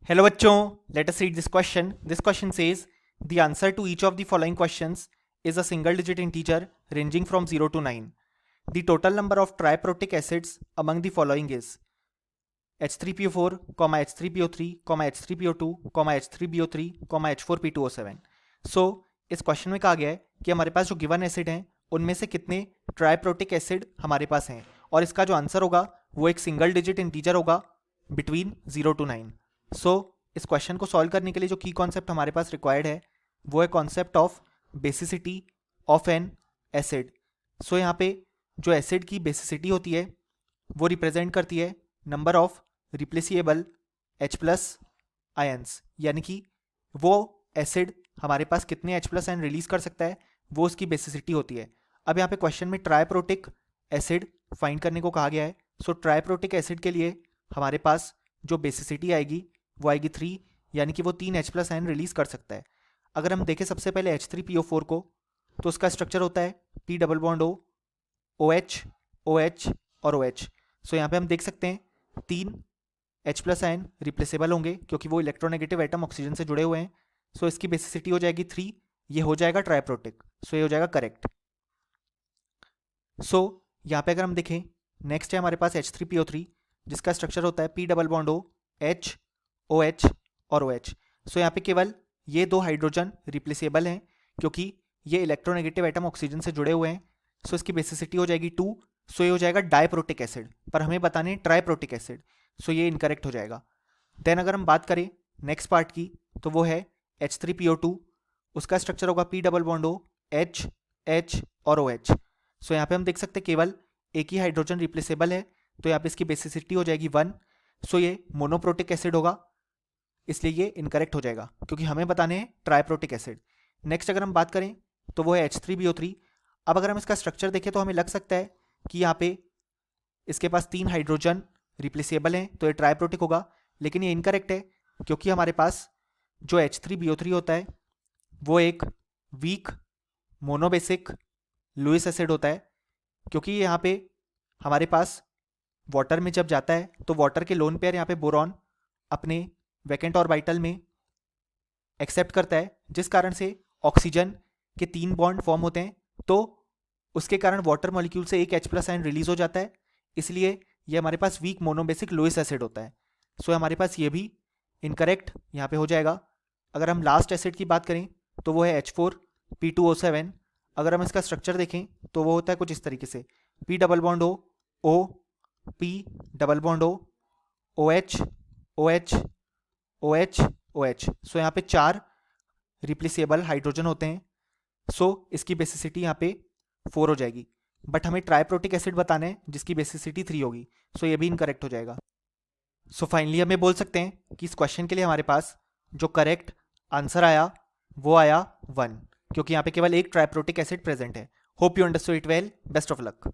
Hello बच्चों, let us read this question. This question says the answer to each of the following questions is a single digit integer ranging from 0 to 9. The total number of triprotic acids among the following is H3PO4, H3PO3, H3PO2, H3BO3, H4P2O7. So इस question में कहा गया है कि हमारे पास जो given acid हैं उनमें से कितने ट्राइप्रोटिक एसिड हमारे पास हैं और इसका जो आंसर होगा वो एक सिंगल डिजिट इंटीजर होगा बिटवीन 0 to 9. सो इस क्वेश्चन को सॉल्व करने के लिए जो की कॉन्सेप्ट हमारे पास रिक्वायर्ड है वो है concept of basicity of an acid. So यहाँ पे जो एसिड की बेसिसिटी होती है वो रिप्रेजेंट करती है number of replaceable H plus ions, यानी कि वो एसिड हमारे पास कितने H प्लस आयन रिलीज कर सकता है वो उसकी बेसिसिटी होती है. अब यहाँ पे क्वेश्चन में ट्राइप्रोटिक एसिड फाइंड करने को कहा गया है. सो ट्राइप्रोटिक एसिड के लिए हमारे पास जो बेसिसिटी आएगी वो आएगी 3, यानी कि वो 3 H प्लस आयन रिलीज कर सकता है. अगर हम देखें सबसे पहले H3PO4 को तो उसका स्ट्रक्चर होता है P double bond O, OH, OH और OH. सो यहाँ पे हम देख सकते हैं 3 H प्लस आयन रिप्लेसेबल होंगे क्योंकि वो इलेक्ट्रोनेगेटिव एटम ऑक्सीजन से जुड़े हुए हैं. सो इसकी बेसिसिटी हो जाएगी 3, ये हो जाएगा ट्राइप्रोटिक. सो ये हो जाएगा करेक्ट. सो यहाँ पे अगर हम देखें नेक्स्ट है हमारे पास H3PO3 जिसका स्ट्रक्चर होता है P double bond O, H, OH और OH. सो यहाँ पे केवल ये दो हाइड्रोजन रिप्लेसेबल हैं क्योंकि ये इलेक्ट्रोनेगेटिव एटम ऑक्सीजन से जुड़े हुए हैं. सो इसकी बेसिसिटी हो जाएगी 2. सो ये हो जाएगा डाइप्रोटिक एसिड, पर हमें बताने ट्राइप्रोटिक एसिड. सो ये इनकरेक्ट हो जाएगा. देन अगर हम बात करें नेक्स्ट पार्ट की तो वो है H3PO2, उसका स्ट्रक्चर होगा P double bond O, H, H और OH. सो यहाँ पे हम देख सकते हैं केवल एक ही हाइड्रोजन रिप्लेसेबल है तो यहाँ पे इसकी बेसिसिटी हो जाएगी 1. सो ये मोनोप्रोटिक एसिड होगा, इसलिए ये इनकरेक्ट हो जाएगा क्योंकि हमें बताने हैं ट्राइप्रोटिक एसिड. नेक्स्ट अगर हम बात करें तो वो है H3BO3. अब अगर हम इसका स्ट्रक्चर देखें तो हमें लग सकता है कि यहाँ पे इसके पास 3 हाइड्रोजन रिप्लेसेबल हैं तो ये ट्राइप्रोटिक होगा, लेकिन ये इनकरेक्ट है क्योंकि हमारे पास जो H3BO3 होता है वो एक वीक मोनोबेसिक लुईस एसिड होता है क्योंकि यहाँ पे हमारे पास वाटर में जब जाता है तो वाटर के लोन पेयर यहाँ पे बोरॉन अपने वैकेंट ऑर्बिटल में एक्सेप्ट करता है, जिस कारण से ऑक्सीजन के 3 बॉन्ड फॉर्म होते हैं तो उसके कारण वाटर मॉलिक्यूल से एक H प्लस आयन रिलीज हो जाता है, इसलिए ये हमारे पास वीक मोनोबेसिक लुईस एसिड होता है. सो हमारे पास ये भी इनकरेक्ट यहाँ पे हो जाएगा. अगर हम लास्ट एसिड की बात करें तो वो है H4P2O7. अगर हम इसका स्ट्रक्चर देखें तो वो होता है कुछ इस तरीके से P double bond O, O, P double bond O, OH, OH, OH, OH. सो यहाँ पे 4 रिप्लेसेबल हाइड्रोजन होते हैं. सो इसकी बेसिसिटी यहाँ पे 4 हो जाएगी, बट हमें ट्राइप्रोटिक एसिड बताना है जिसकी बेसिसिटी 3 होगी. सो ये भी इनकरेक्ट हो जाएगा. सो फाइनली हमें बोल सकते हैं कि इस क्वेश्चन के लिए हमारे पास जो करेक्ट आंसर आया वो आया 1, क्योंकि यहाँ पे केवल एक ट्राइप्रोटिक एसिड प्रेजेंट है. Hope you understood it well. Best of luck.